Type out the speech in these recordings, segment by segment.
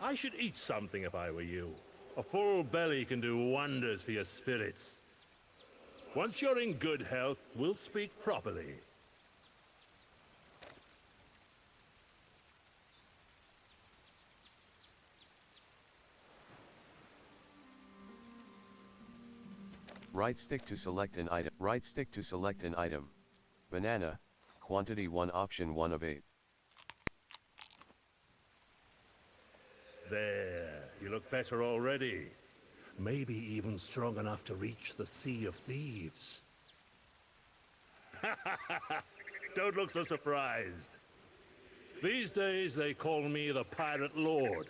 I should eat something if I were you. A full belly can do wonders for your spirits. Once you're in good health, we'll speak properly. Right stick to select an item. Right stick to select an item. Banana, quantity 1, option 1 of 8. There, you look better already. Maybe even strong enough to reach the Sea of Thieves. Don't look so surprised. These days they call me the Pirate Lord.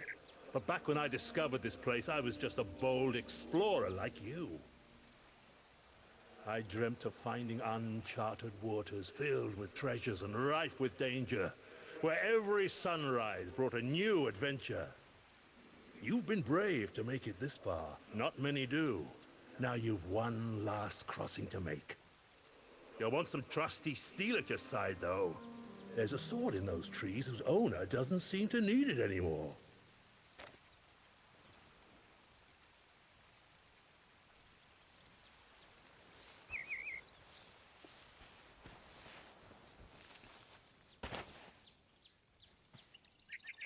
But back when I discovered this place, I was just a bold explorer like you. I dreamt of finding uncharted waters filled with treasures and rife with danger, where every sunrise brought a new adventure. You've been brave to make it this far. Not many do. Now you've one last crossing to make. You'll want some trusty steel at your side, though. There's a sword in those trees whose owner doesn't seem to need it anymore.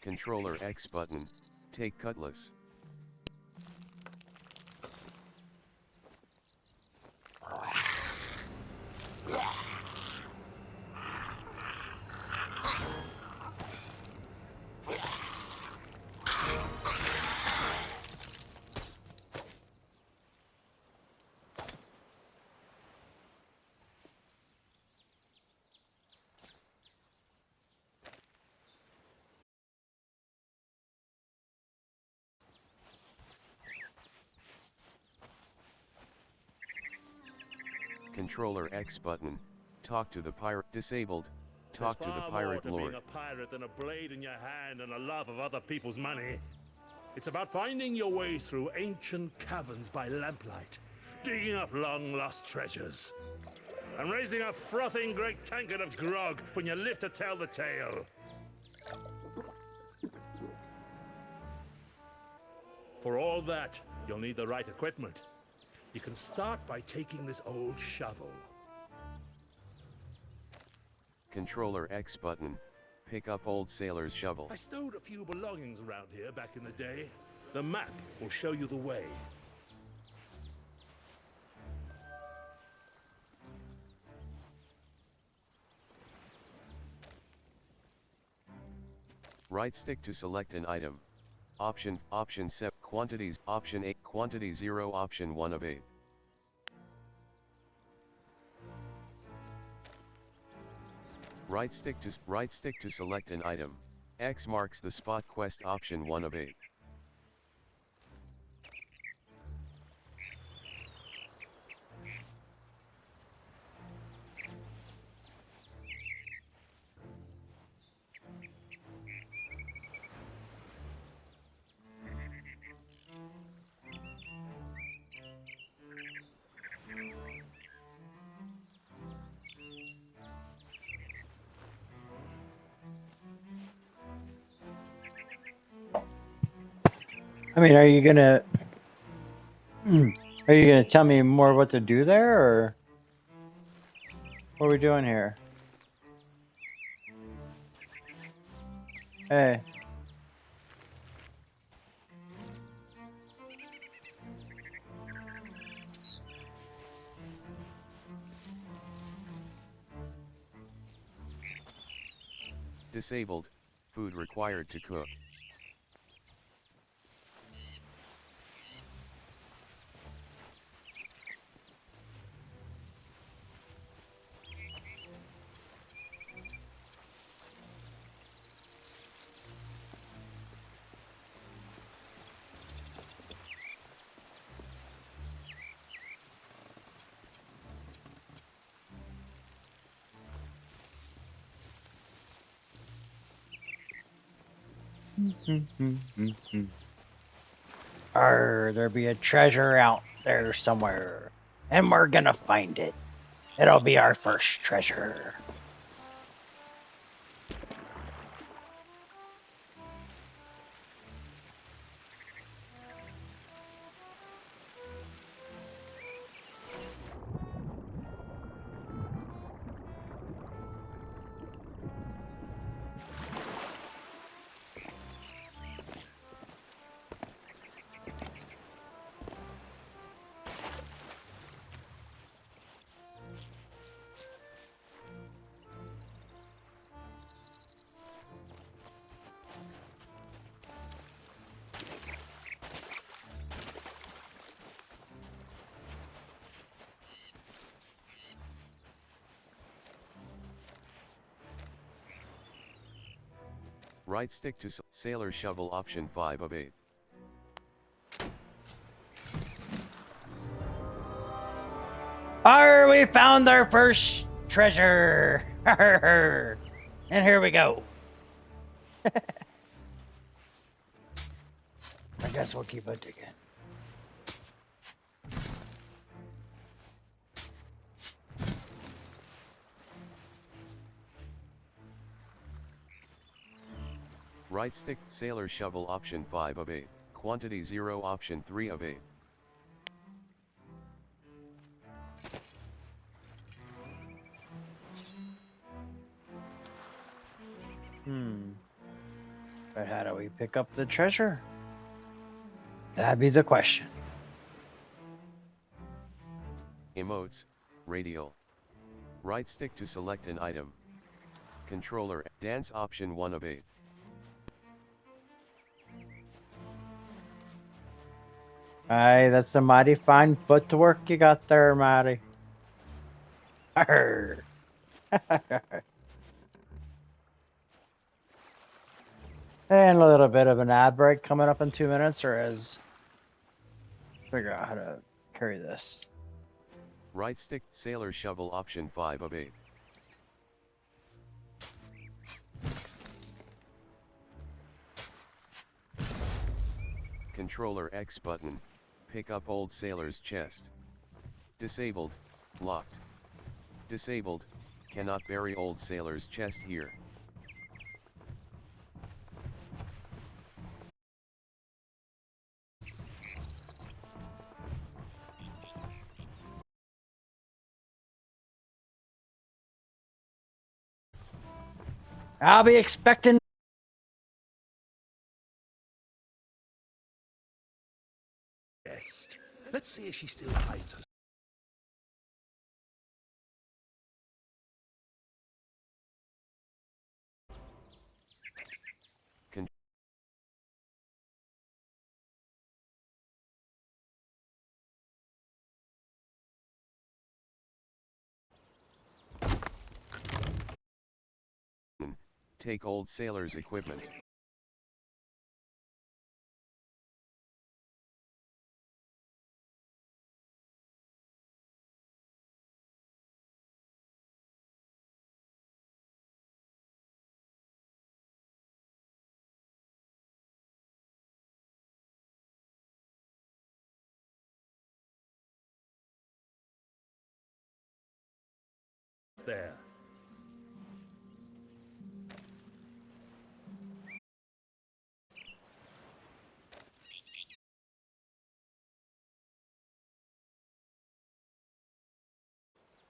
Controller X button, take cutlass. Controller X button, talk to the pirate. Disabled, talk to the pirate lord. There's far more to being a pirate than a blade in your hand and a love of other people's money. It's about finding your way through ancient caverns by lamplight, digging up long-lost treasures, and raising a frothing great tankard of grog when you live to tell the tale. For all that, you'll need the right equipment. You can start by taking this old shovel. Controller X button, pick up old sailor's shovel. I stowed a few belongings around here back in the day. The map will show you the way. Right stick to select an item. Option 7, quantities, option 8, quantity 0, option 1 of 8. Right stick to select an item. X marks the spot, quest, option 1 of 8. I mean, are you gonna tell me more what to do there, or what are we doing here? Hey. Disabled, food required to cook. Arrrr, there be a treasure out there somewhere, and we're gonna find it. It'll be our first treasure. Right stick to sailor shovel option 5 of 8. Arrrr, we found our first treasure. Arrrr. And here we go. I guess we'll keep it digging. Right stick sailor shovel option 5 of 8. Quantity 0 option 3 of 8. But how do we pick up the treasure? That'd be the question. Emotes, radial. Right stick to select an item. Controller, dance option 1 of 8. Aye, that's a mighty fine footwork you got there, Matty. Arrrr. And a little bit of an ad break coming up in 2 minutes, or as figure out how to carry this. Right stick sailor shovel option 5 of 8. Controller X button, pick up old sailor's chest. Disabled, locked. Disabled, cannot bury old sailor's chest here. I'll be expecting. Best. Let's see if she still hides her. Take old sailor's equipment. There.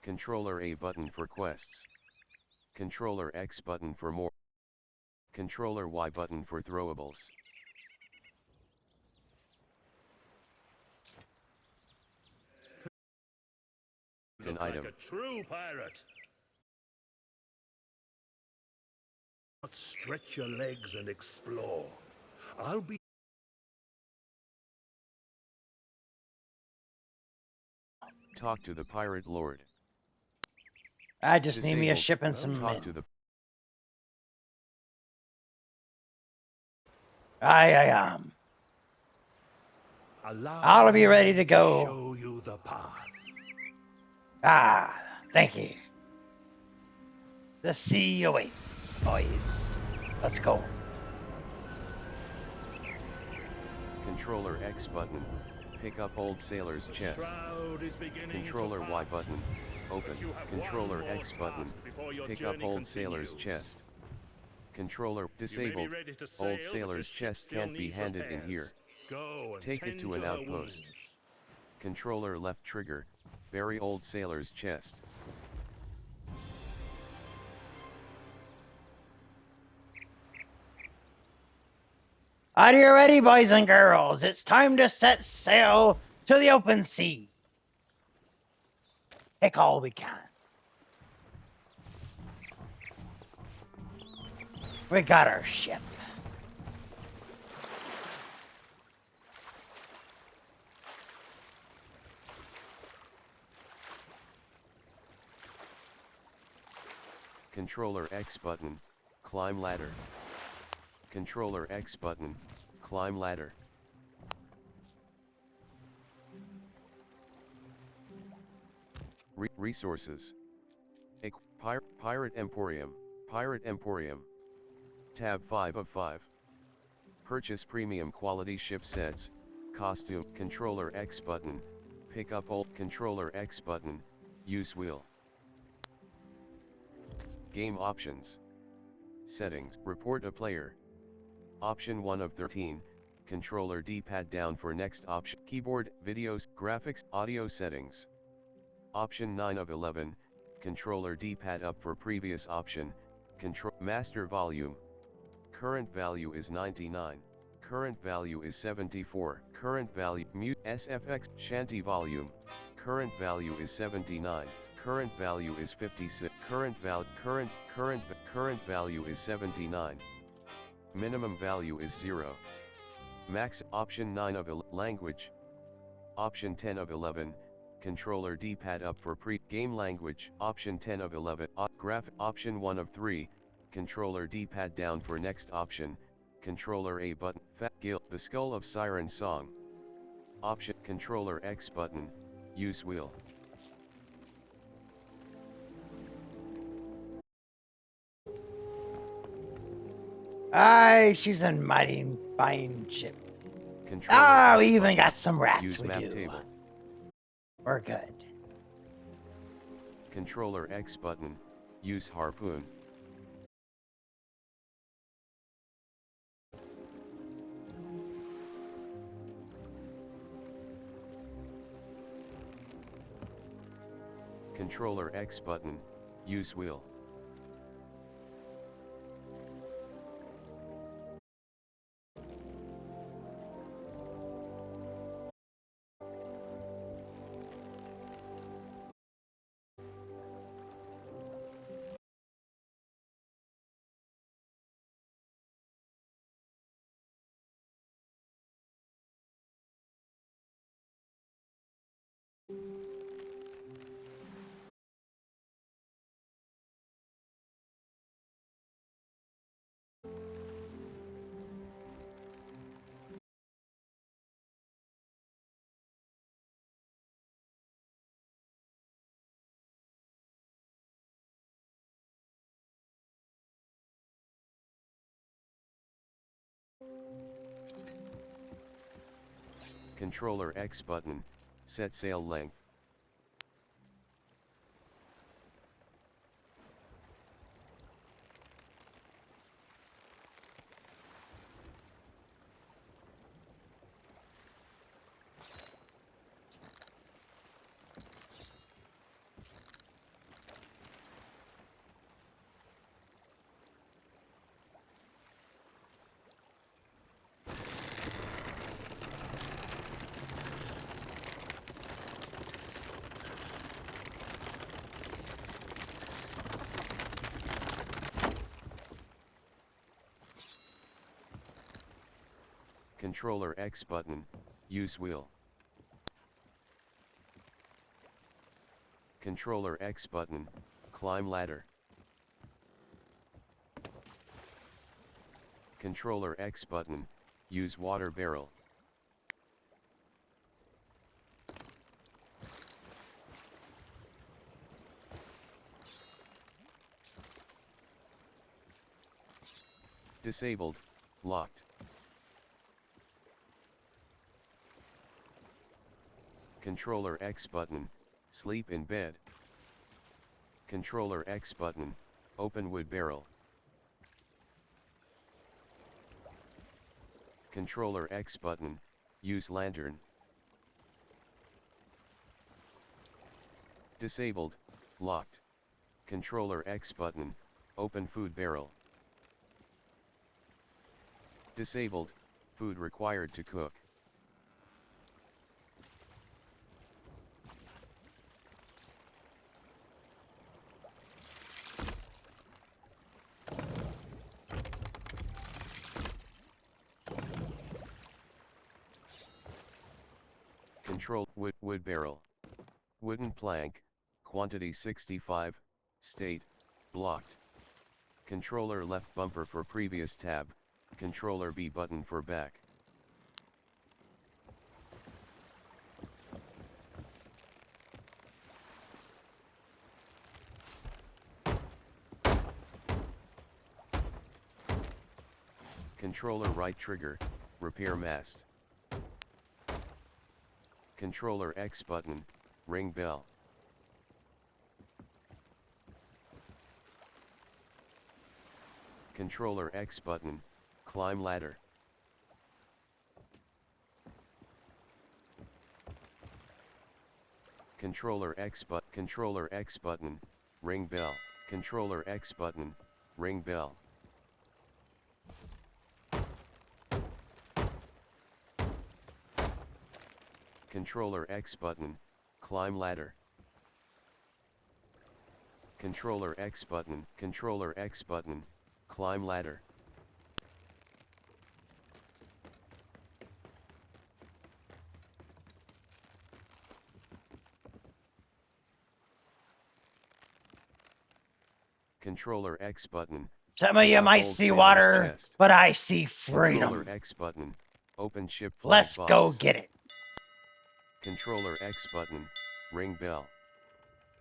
Controller A button for quests. Controller X button for more. Controller Y button for throwables. An Look item. like a true pirate. Stretch your legs and explore. I'll be. Talk to the pirate lord. I just need me a Disabled. ship and some Talk men. to the I Allow I'll be me ready to go. Show you the path. Ah, thank you. The sea awaits, boys. Let's go. controller X button. Pick up old sailor's chest. Shroud is beginning Controller to Y pass. button. Open. But you have Controller one more X button. task before your Pick up journey old sailor's continues. chest. Controller You may be disabled. ready to sail, Old but sailor's this ship chest still can't be needs handed in repairs. here. Go and Take it tend to an her outpost. wounds. Controller left trigger. Bury old sailor's chest. Are you ready, boys and girls? It's time to set sail to the open sea. Take all we can. We got our ship. Controller X button. Climb ladder. Controller X button, climb ladder. Resources. Pirate Emporium, Pirate Emporium. Tab 5 of 5. Purchase premium quality ship sets, costume. Controller X button, pick up old. Controller X button, use wheel. Game options. Settings. Report a player. Option 1 of 13, controller D-pad down for next option. Keyboard, videos, graphics, audio settings. Option 9 of 11, controller D-pad up for previous option. Control master volume. Current value is 99. Current value is 74. Current value mute SFX shanty volume. Current value is 79. Current value is 56. Current value is 79. Minimum value is 0. Max. Option 9 of 11, language. Option 10 of 11, controller D-pad up for pre-game language. Option 10 of 11, graph. Option 1 of 3, controller D-pad down for next option. Controller A button, Fat Gill, The Skull of Siren Song. Option, controller X button, use wheel. Aye, she's a mighty fine ship. Controller Ah, X we even button, got some rats use with map you. table. We're good. Controller X button, use harpoon. Controller X button, use wheel. Controller X button, set sail length. Controller X button, use wheel. Controller X button, climb ladder. Controller X button, use water barrel. Disabled, locked. Controller X button, sleep in bed. Controller X button, open wood barrel. Controller X button, use lantern. Disabled, locked. Controller X button, open food barrel. Disabled, food required to cook. Control wood barrel. Wooden plank, quantity 65, state, blocked. Controller left bumper for previous tab, Controller B button for back. Controller right trigger, repair mast. Controller X button, ring bell. Controller X button, climb ladder. Controller X button, ring bell. Controller X button, ring bell. Controller X button, climb ladder. Controller X button, climb ladder. Controller X button. Some of you pick up might old see sailor's water, chest. but I see Controller freedom. X button, open ship flag Let's box. go get it. Controller X button, ring bell.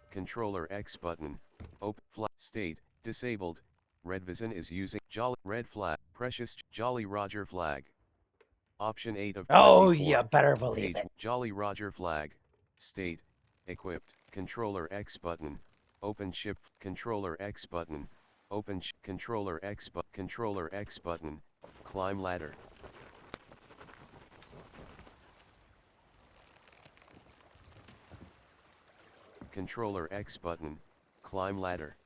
Controller X button, open flag state, disabled. RedVizon is using Jolly red flag, precious Jolly Roger flag. Option 8 of 24. Oh, you better believe Page it. Jolly Roger flag, state, equipped. Controller X button, open ship. Controller X button, open controller X button, climb ladder. Controller X button, climb ladder.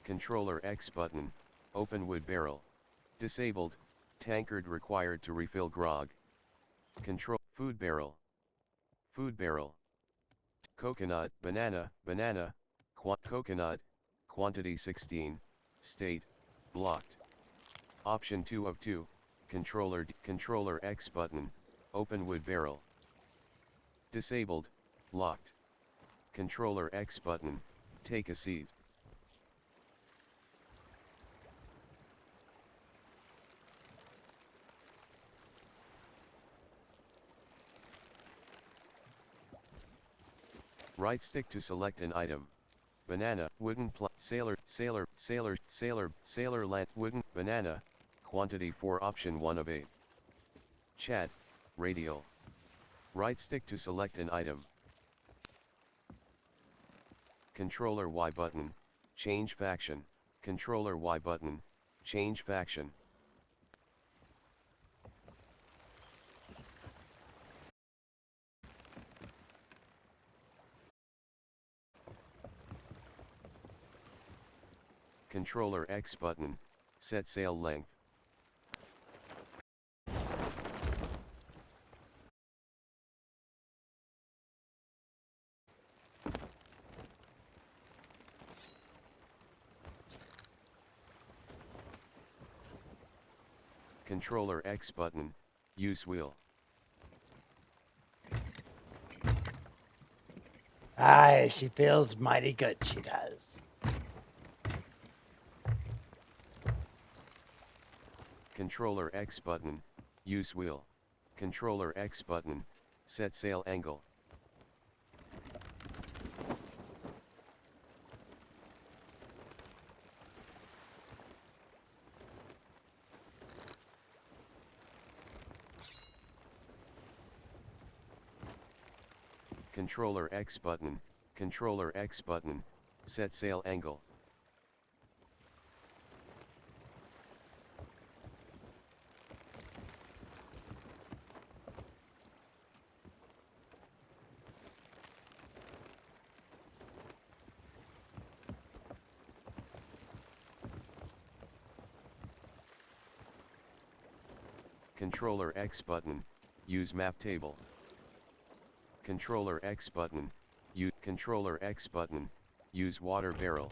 Controller X button, open wood barrel. Disabled, tankard required to refill grog. Control, food barrel. Food barrel. Coconut, banana, coconut, quantity 16, state, blocked. Option 2 of 2, controller X button, open wood barrel. Disabled, locked. Controller X button, take a seat. Right stick to select an item. Banana, wooden sailor lamp, wooden, banana, quantity 4 option 1 of 8. Chat, radial. Right stick to select an item. Controller Y button, change faction. Controller Y button, change faction. Controller X button, set sail length. Controller X button, use wheel. Aye, she feels mighty good, she does. Controller X button, use wheel. Controller X button, set sail angle. Controller X button, set sail angle. Controller X button, use map table. Controller X button, use water barrel.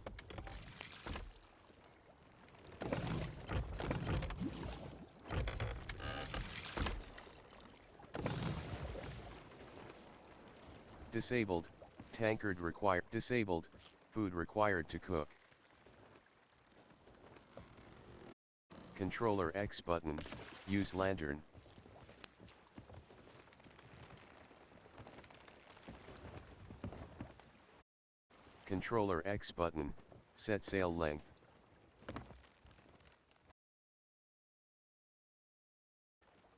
Disabled, tankard required. Disabled, food required to cook. Controller X button, use lantern. Controller X button, set sail length.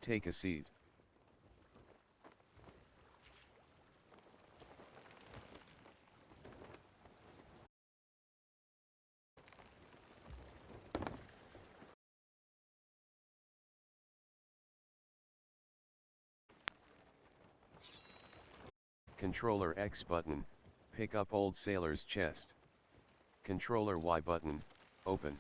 Take a seat. Controller X button, pick up old sailor's chest. Controller Y button, open.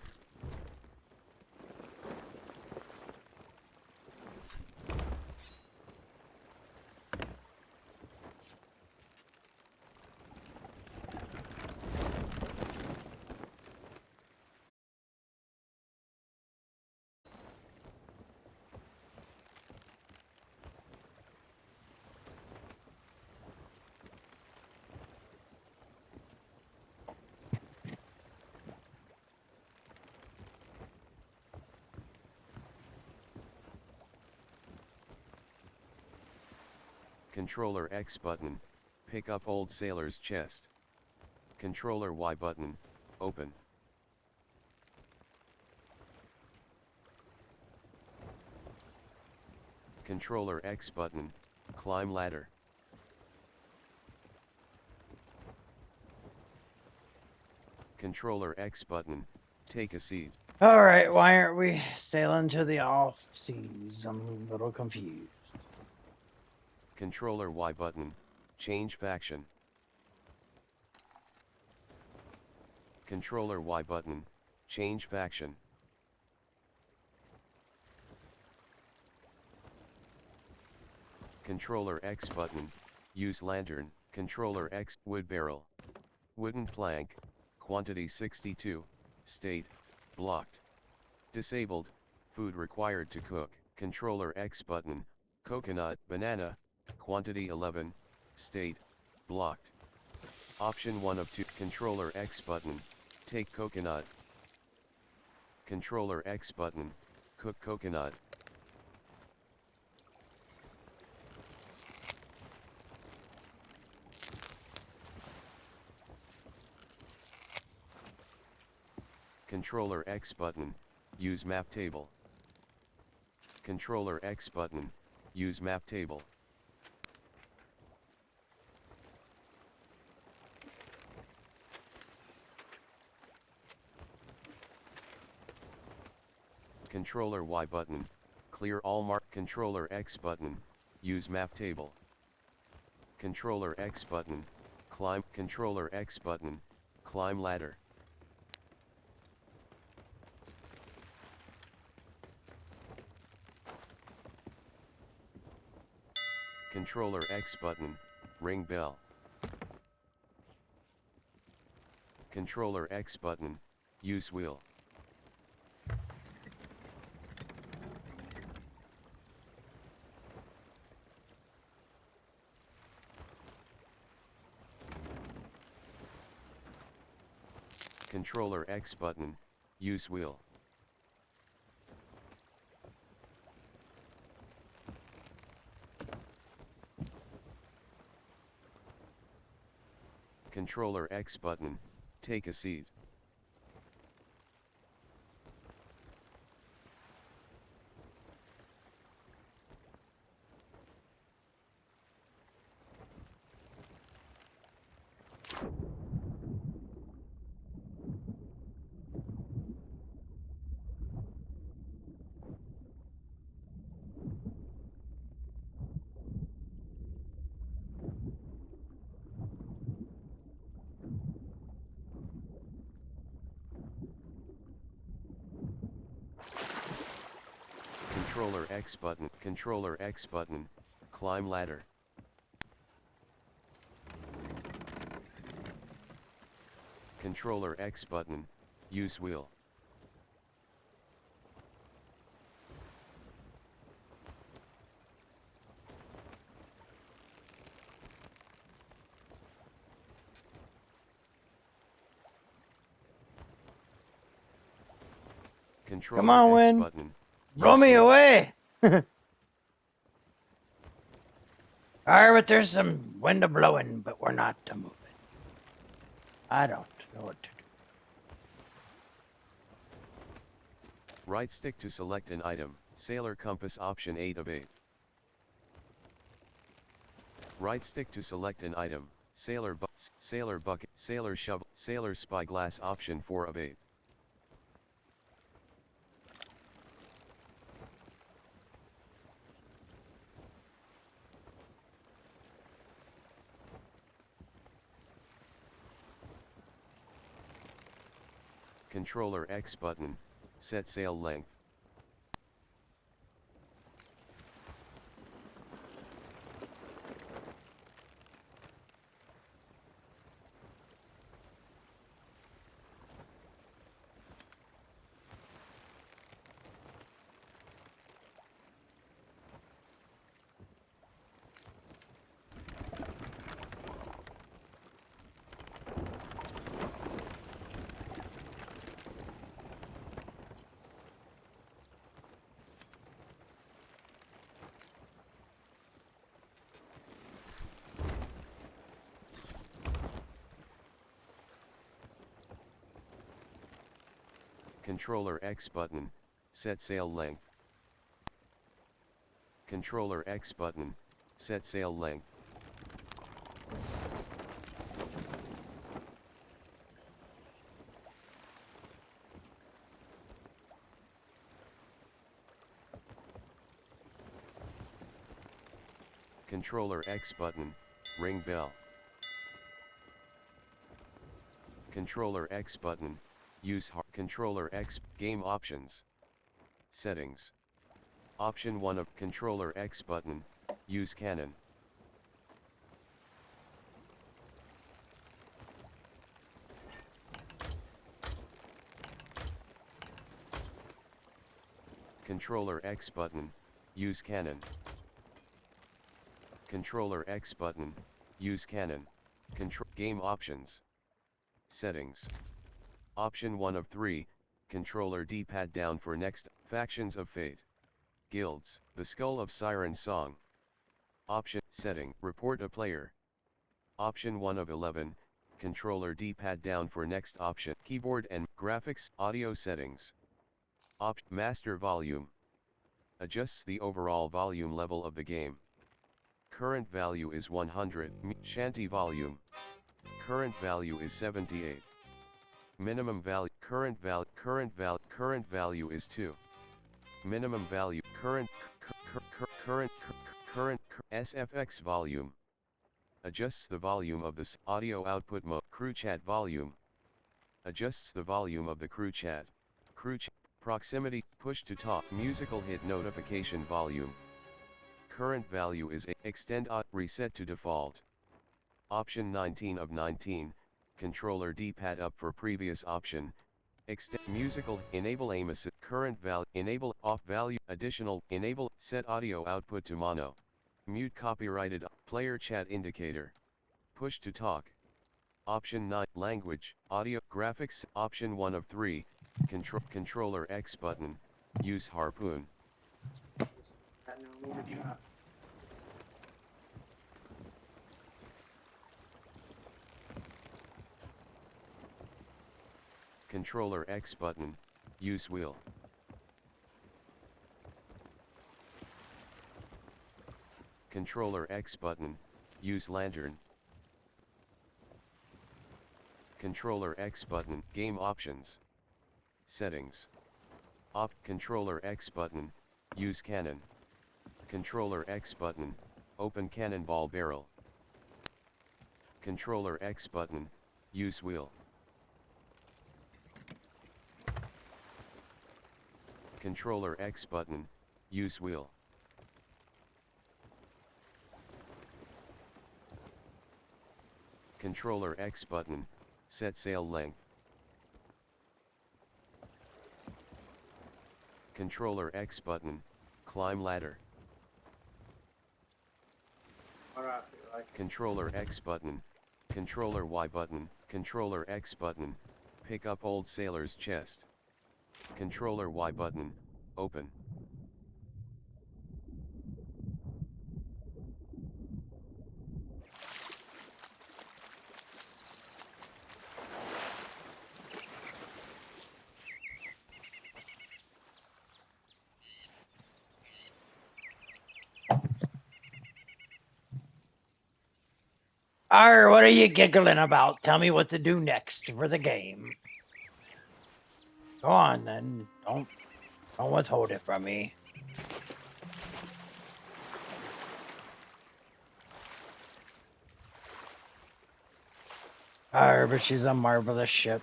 Controller X button, pick up old sailor's chest. Controller Y button, open. Controller X button, climb ladder. Controller X button, take a seat. Alright, why aren't we sailing to the off seas? I'm a little confused. Controller Y button, change faction. Controller Y button, change faction. Controller X button, use lantern. Controller X, wood barrel. Wooden plank, quantity 62, state, blocked. Disabled, food required to cook. Controller X button, coconut, banana, quantity 11, state, blocked. Option 1 of 2. Controller X button, take coconut. Controller X button, cook coconut. Controller X button, use map table. Controller X button, use map table. Controller Y button, clear all mark. Controller X button, use map table. Controller X button, climb. Controller X button, climb ladder. Controller X button, ring bell. Controller X button, use wheel. Controller X button, use wheel. Controller X button, take a seat. Controller X button, Controller X button, climb ladder. Controller X button, use wheel. Controller Come on, X Win. button. Roll Use me wheel. away. Alright, but there's some wind blowing, but we're not to move it. I don't know what to do. Right stick to select an item. Sailor compass option 8 of 8. Right stick to select an item. Sailor bucket, sailor shovel, sailor spyglass option 4 of 8. Controller X button, set sail length. Controller X button, set sail length. Controller X button, set sail length. Controller X button, ring bell. Controller X button, use Controller X, game options. Settings. Option 1 of Controller X button, use cannon. Controller X button, use cannon. Controller X button, use cannon. Game options. Settings. Option 1 of 3, controller D-pad down for next, Factions of Fate. Guilds, The Skull of Siren Song. Option, setting, report a player. Option 1 of 11, controller D-pad down for next option, keyboard and graphics, audio settings. Master volume. Adjusts the overall volume level of the game. Current value is 100, shanty volume. Current value is 78. Minimum value, current value is 2. Minimum value, current SFX volume. Adjusts the volume of the audio output mode, crew chat volume. Adjusts the volume of the crew chat. Proximity, push to talk, musical hit notification volume. Current value is extend reset to default. Option 19 of 19, controller D-pad up for previous option. Extend musical, enable aim assist, current value, enable off value, additional, enable, set audio output to mono. Mute copyrighted, player chat indicator. Push to talk. Option 9, language, audio, graphics, option 1 of 3, controller X button, use harpoon. Controller X button, use wheel. Controller X button, use lantern. Controller X button, game options. Settings. Controller X button, use cannon. Controller X button, open cannonball barrel. Controller X button, use wheel. Controller X button, use wheel. Controller X button, set sail length. Controller X button, climb ladder. Controller X button, controller Y button, controller X button, pick up old sailor's chest. Controller Y button, open. Arr, what are you giggling about? Tell me what to do next for the game. Go on then. Don't withhold it from me. Arr, but she's a marvelous ship.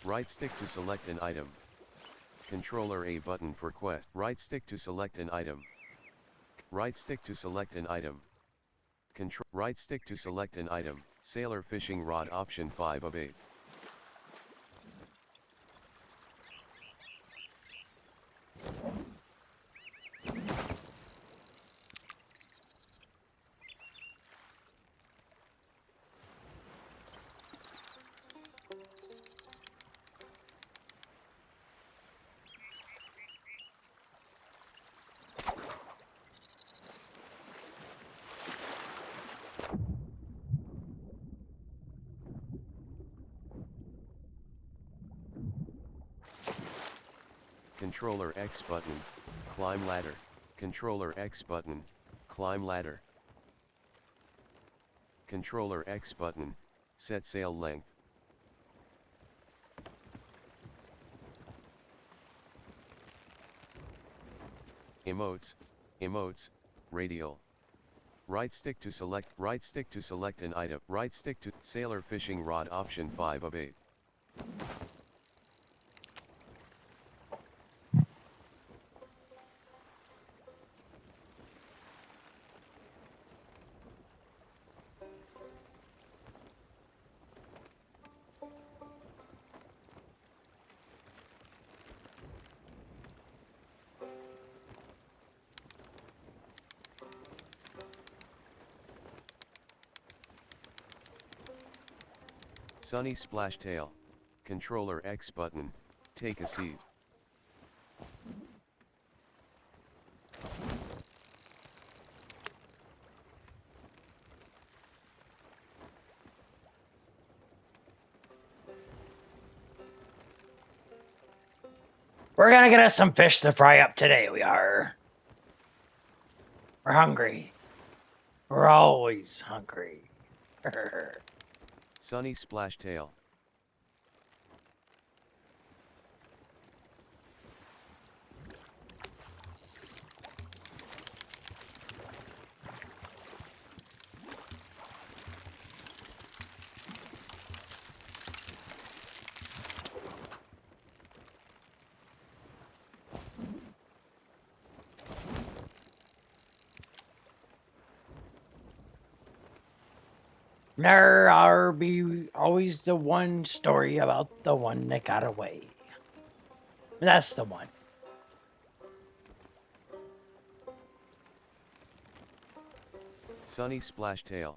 Right stick to select an item. Controller A button for quest. Right stick to select an item. Right stick to select an item. Right stick to select an item. Sailor fishing rod option 5 of 8. Controller X button, climb ladder. Controller X button, climb ladder. Controller X button, set sail length. Emotes, radial. Right stick to select an item. Right stick to sailor fishing rod option 5 of 8. Sunny splash tail. Controller X button, take a seat. We're gonna get us some fish to fry up today, we are. We're hungry. We're always hungry. Sunny splash tail. There'll be always the one story about the one that got away. That's the one. Sunny splash tail.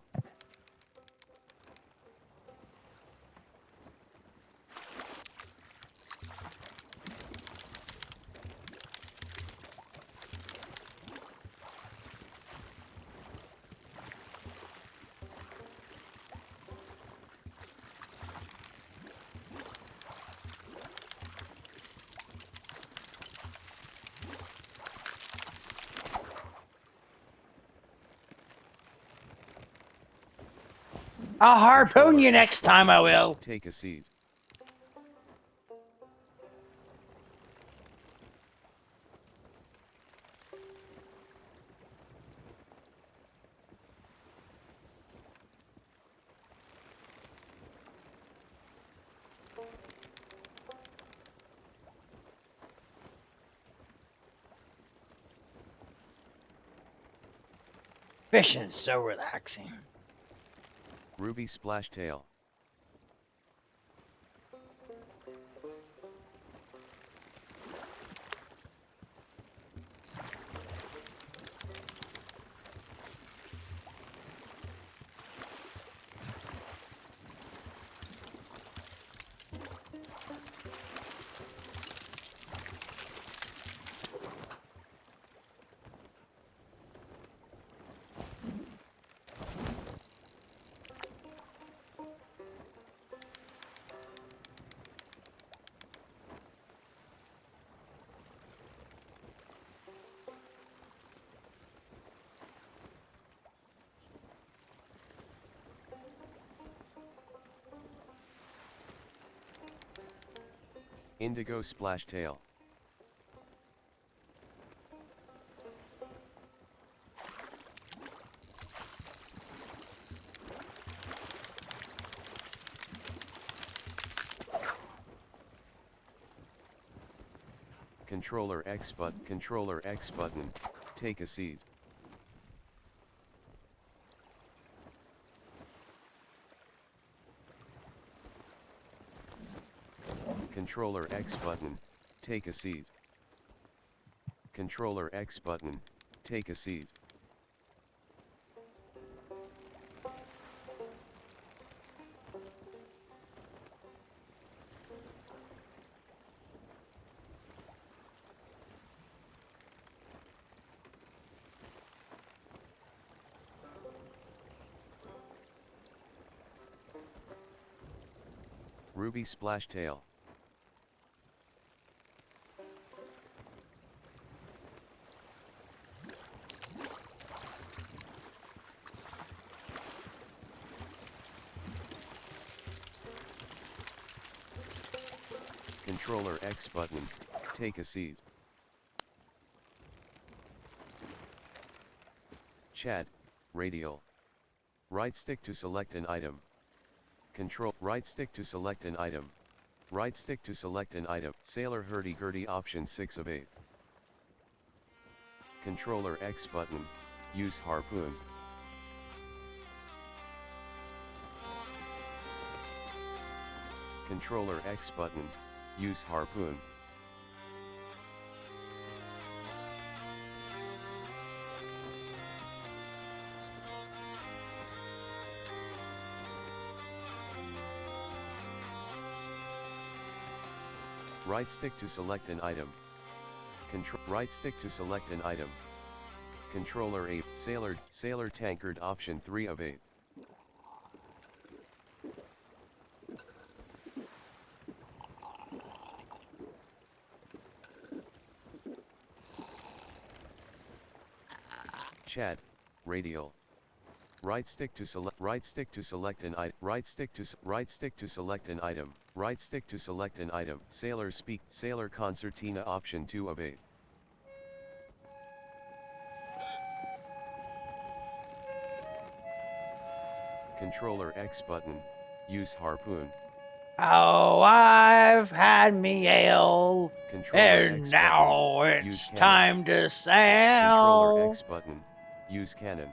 I'll harpoon you next time, I will. Take a seat. Fishing is so relaxing. Ruby splash tail. Indigo splash tail. Controller X button, take a seat. Controller X button, take a seat. Controller X button, take a seat. Ruby splash tail. Controller X button, take a seat. Chat, radial. Right stick to select an item. Control, right stick to select an item. Right stick to select an item. Sailor hurdy-gurdy option 6 of 8. Controller X button, use harpoon. Controller X button, use harpoon. Right stick to select an item. Right stick to select an item. Controller A, Sailor tankard option 3 of 8. Chat, radial. Right stick to select an item. Right stick to select an item. Right stick to select an item. Sailor concertina option 2 of 8. Controller X button, use harpoon. Oh, I've had me ale, Controller and X now button, use it's cannon. time to Controller sail. X button, use cannon.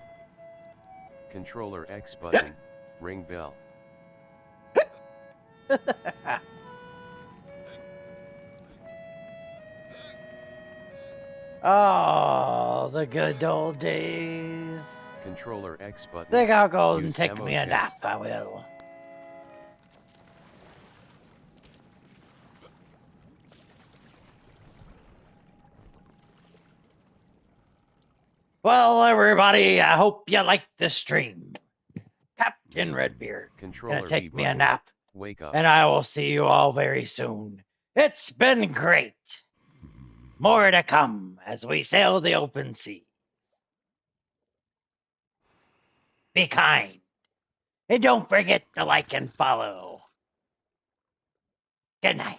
Controller X button, ring bell. Oh, the good old days. Controller X button. Think I'll go and use take ammo me a nap, chest. I will. Well, everybody, I hope you liked this stream. Captain Redbeard, Controller gonna take B me a button, nap, wake up. and I will see you all very soon. It's been great. More to come as we sail the open sea. Be kind, and don't forget to like and follow. Good night.